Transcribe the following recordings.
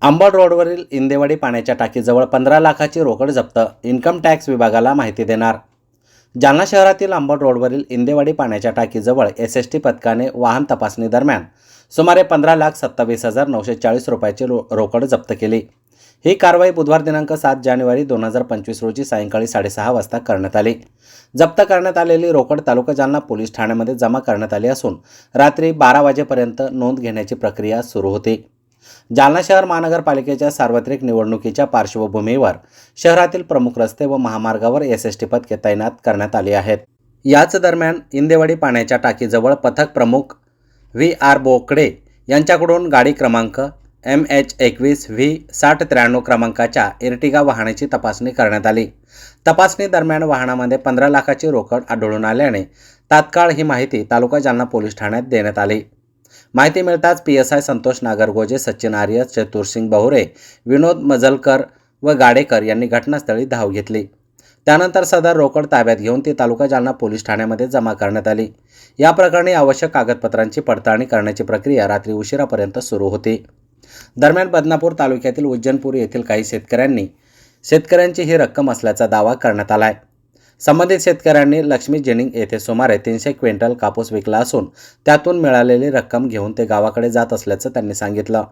अंबड रोडवरील इंदेवाडी पाण्याच्या टाकीजवळ 15 लाखाची रोकड जप्त, इन्कम टॅक्स विभागाला माहिती देणार. जालना शहरातील अंबड रोडवरील इंदेवाडी पाण्याच्या टाकीजवळ एसएसटी पथकाने वाहन तपासणी दरम्यान सुमारे 15,27,940 रुपयाची रोकड जप्त केली. ही कारवाई बुधवार दिनांक 7 जानेवारी 2025 रोजी सायंकाळी 6:30 वाजता करण्यात आली. जप्त करण्यात आलेली रोकड तालुका जालना पोलीस ठाण्यामध्ये जमा करण्यात आली असून रात्री 12 वाजेपर्यंत नोंद घेण्याची प्रक्रिया सुरू होती. जालना शहर महानगरपालिकेच्या सार्वत्रिक निवडणुकीच्या पार्श्वभूमीवर शहरातील प्रमुख रस्ते व महामार्गावर एसएसटी पथके तैनात करण्यात आली आहेत. याच दरम्यान इंदेवाडी पाण्याच्या टाकीजवळ पथक प्रमुख VR बोकडे यांच्याकडून गाडी क्रमांक MH21V6093 क्रमांकाच्या एर्टिगा वाहनाची तपासणी करण्यात आली. तपासणी दरम्यान वाहनामध्ये 15 लाखाची रोकड आढळून आल्याने तात्काळ ही माहिती तालुका जालना पोलीस ठाण्यात देण्यात आली. माहिती मिळताच PSI संतोष नागरगोजे, सचिन आर्य, चतुरसिंग बहुरे, विनोद मजलकर व गाडेकर यांनी घटनास्थळी धाव घेतली. त्यानंतर सदर रोकड ताब्यात घेऊन ती तालुका जालना पोलीस ठाण्यामध्ये जमा करण्यात आली. या प्रकरणी आवश्यक कागदपत्रांची पडताळणी करण्याची प्रक्रिया रात्री उशिरापर्यंत सुरू होती. दरम्यान बदनापूर तालुक्यातील उज्जैनपूर येथील काही शेतकऱ्यांची ही रक्कम असल्याचा दावा करण्यात आला आहे. संबंधित शेतकऱ्यांनी लक्ष्मी जेनिंग येथे सुमारे 300 क्विंटल कापूस विकला असून त्यातून मिळालेली रक्कम घेऊन ते गावाकडे जात असल्याचं त्यांनी सांगितलं.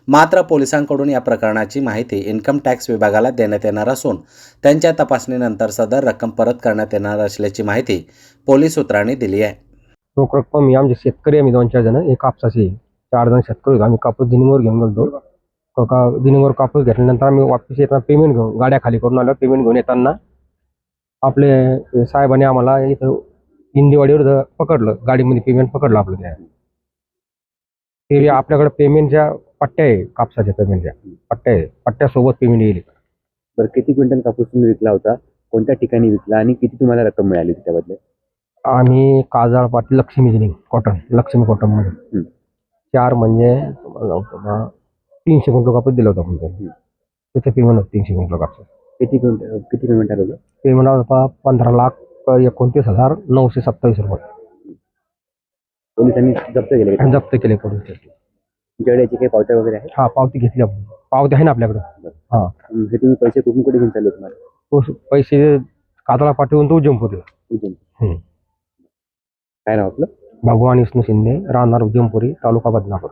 मात्र पोलिसांकडून या प्रकरणाची माहिती इन्कम टॅक्स विभागाला देण्यात येणार असून त्यांच्या तपासणीनंतर सदर रक्कम परत करण्यात येणार असल्याची माहिती पोलीस सूत्रांनी दिली आहे. रोख रक्कम मी आमचे शेतकरी आम्ही 2-4 जण, एक कापसाचे 4 जण शेतकरी होतो. आम्ही कापूस दिनीवर घेऊन गेलो. दिनीवर कापूस घेतल्यानंतर आम्ही वापस येताना पेमेंट घेऊन गाड्या खाली करून आलो. पेमेंट घेऊन येताना आपले साहेबांनी आम्हाला इथं इंदेवाडीवर पकडलं, गाडीमध्ये पेमेंट पकडलं आपलं. ते आपल्याकडे पेमेंटच्या पट्ट्या आहे, कापसाच्या पेमेंटच्या पट्ट्या आहे, पट्ट्यासोबत पेमेंट येईल. बरं, किती क्विंटल कापूस तुम्ही विकला होता, कोणत्या ठिकाणी विकला आणि किती तुम्हाला रक्कम मिळाली त्याबद्दल? आम्ही काजळ पाटील लक्ष्मी जिनिंग लक्ष्मी कॉटनमध्ये 4 म्हणजे 300 क्विंटल कापूस दिला होता आपण. तिथे पेमेंट होतं 300 क्विंटल कापूस. किती पेमेंट आलं होतं? पेमेंट होता 15,29,927 रुपये. पोलिसांनी जप्त केले पोलीस. तुमच्याकडे याची काही पावत्या वगैरे आहेत? हा, पावती घेतली आपण. पावती आहे ना आपल्याकडे. हा, हे तुम्ही पैसे कुठून कुठे घेऊन चालले तुम्हाला? पैसे काजळा पाठवून तो उज्जैनपुरीला. काय नाव आपलं? भगवान विष्णू शिंदे, राहणार उज्जैनपुरी, तालुका बदनापूर.